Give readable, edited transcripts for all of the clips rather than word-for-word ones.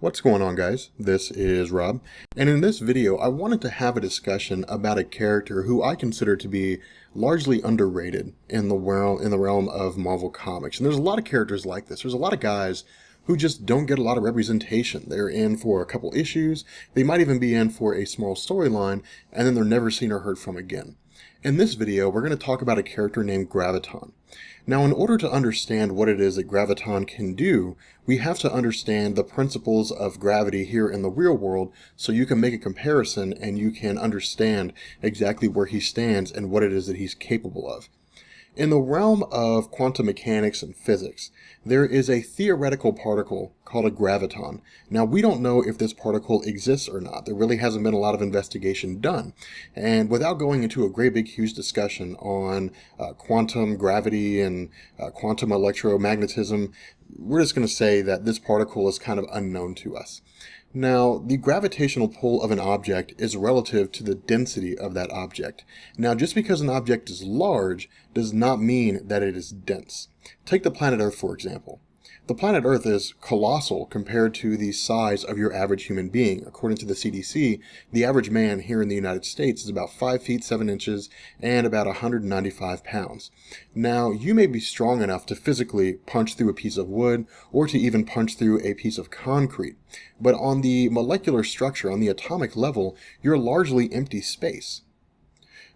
What's going on, guys? This is Rob, and in this video I wanted to have a discussion about a character who I consider to be largely underrated in the realm of Marvel Comics. And there's a lot of characters like this. There's a lot of guys who just don't get a lot of representation. They're in for a couple issues, they might even be in for a small storyline, and then they're never seen or heard from again. In this video, we're going to talk about a character named Graviton. Now, in order to understand what it is that Graviton can do, we have to understand the principles of gravity here in the real world so you can make a comparison and you can understand exactly where he stands and what it is that he's capable of. In the realm of quantum mechanics and physics, there is a theoretical particle called a graviton. Now, we don't know if this particle exists or not. There really hasn't been a lot of investigation done. And without going into a great big huge discussion on quantum gravity and quantum electromagnetism, we're just going to say that this particle is kind of unknown to us. Now, the gravitational pull of an object is relative to the density of that object. Now, just because an object is large does not mean that it is dense. Take the planet Earth, for example. The planet Earth is colossal compared to the size of your average human being. According to the CDC, the average man here in the United States is about 5 feet 7 inches and about 195 pounds. Now, you may be strong enough to physically punch through a piece of wood or to even punch through a piece of concrete. But on the molecular structure, on the atomic level, you're largely empty space.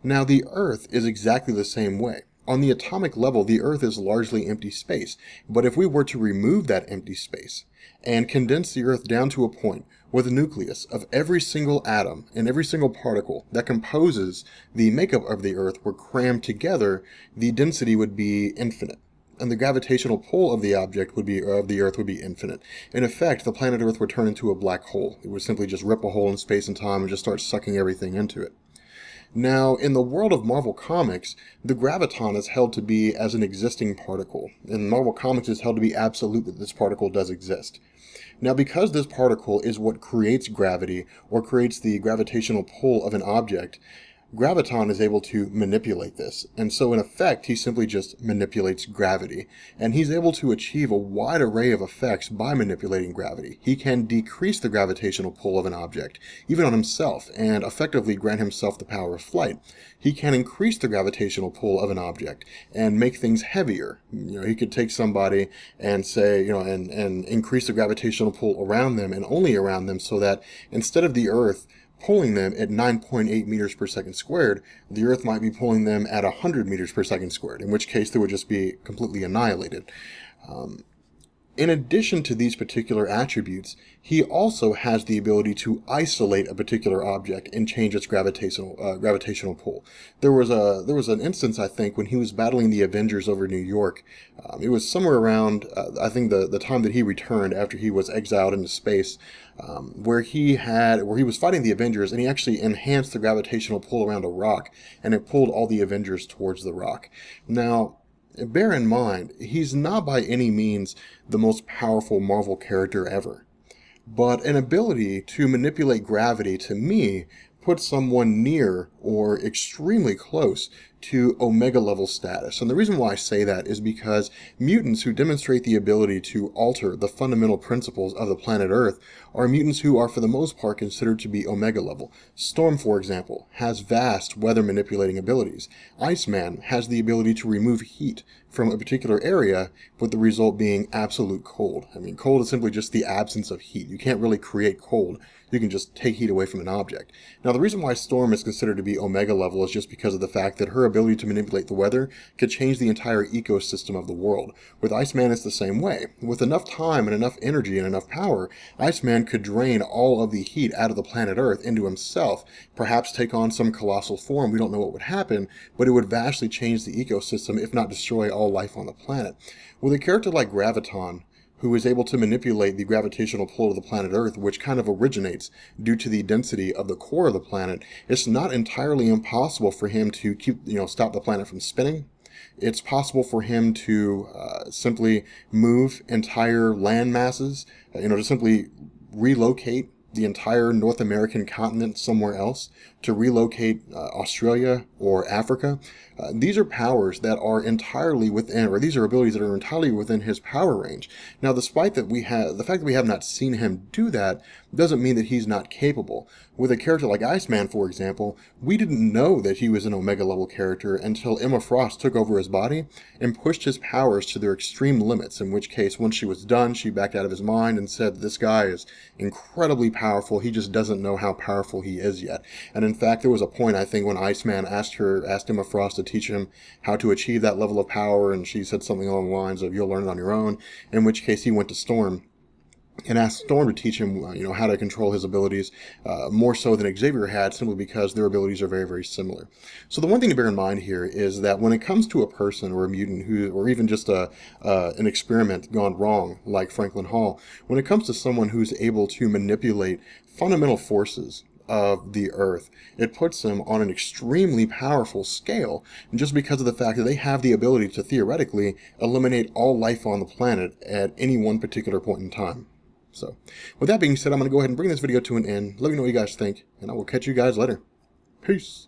Now, the Earth is exactly the same way. On the atomic level, the Earth is largely empty space, but if we were to remove that empty space and condense the Earth down to a point where the nucleus of every single atom and every single particle that composes the makeup of the Earth were crammed together, the density would be infinite. And the gravitational pull of the Earth would be infinite. In effect, the planet Earth would turn into a black hole. It would simply just rip a hole in space and time and just start sucking everything into it. Now, in the world of Marvel Comics, the graviton is held to be as an existing particle. In Marvel Comics, it's held to be absolute that this particle does exist. Now, because this particle is what creates gravity, or creates the gravitational pull of an object, Graviton is able to manipulate this, and so in effect he simply just manipulates gravity, and he's able to achieve a wide array of effects by manipulating gravity. He can decrease the gravitational pull of an object, even on himself, and effectively grant himself the power of flight. He can increase the gravitational pull of an object and make things heavier. He could take somebody and say, and increase the gravitational pull around them and only around them, so that instead of the Earth pulling them at 9.8 meters per second squared, the Earth might be pulling them at 100 meters per second squared, in which case they would just be completely annihilated. In addition to these particular attributes, he also has the ability to isolate a particular object and change its gravitational pull. There was an instance, I think, when he was battling the Avengers over New York. It was somewhere around, I think, the time that he returned after he was exiled into space, where he was fighting the Avengers, and he actually enhanced the gravitational pull around a rock, and it pulled all the Avengers towards the rock. Now, bear in mind, he's not by any means the most powerful Marvel character ever. But an ability to manipulate gravity, to me, puts someone near or extremely close to Omega level status. And the reason why I say that is because mutants who demonstrate the ability to alter the fundamental principles of the planet Earth are mutants who are for the most part considered to be Omega level. Storm, for example, has vast weather manipulating abilities. Iceman has the ability to remove heat from a particular area, with the result being absolute cold. I mean, cold is simply just the absence of heat. You can't really create cold. You can just take heat away from an object. Now, the reason why Storm is considered to be Omega level is just because of the fact that her ability to manipulate the weather could change the entire ecosystem of the world. With Iceman, it's the same way. With enough time and enough energy and enough power, Iceman could drain all of the heat out of the planet Earth into himself, perhaps take on some colossal form. We don't know what would happen, but it would vastly change the ecosystem, if not destroy all life on the planet. With a character like Graviton, who is able to manipulate the gravitational pull of the planet Earth, which kind of originates due to the density of the core of the planet, it's not entirely impossible for him to stop the planet from spinning. It's possible for him to simply move entire land masses, to simply relocate the entire North American continent somewhere else, to relocate Australia or Africa. These are powers that are entirely within, or these are abilities that are entirely within his power range. Now, despite that the fact that we have not seen him do that doesn't mean that he's not capable. With a character like Iceman, for example, we didn't know that he was an Omega level character until Emma Frost took over his body and pushed his powers to their extreme limits, in which case, once she was done, she backed out of his mind and said, this guy is incredibly powerful, he just doesn't know how powerful he is yet. And in fact, there was a point, I think, when Iceman asked Emma Frost to teach him how to achieve that level of power, and she said something along the lines of, you'll learn it on your own, in which case he went to Storm and asked Storm to teach him, how to control his abilities, more so than Xavier had, simply because their abilities are very, very similar. So the one thing to bear in mind here is that when it comes to a person or a mutant who, or even just an experiment gone wrong, like Franklin Hall, when it comes to someone who's able to manipulate fundamental forces of the Earth, it puts them on an extremely powerful scale, just because of the fact that they have the ability to theoretically eliminate all life on the planet at any one particular point in time. So, with that being said, I'm going to go ahead and bring this video to an end. Let me know what you guys think, and I will catch you guys later. Peace.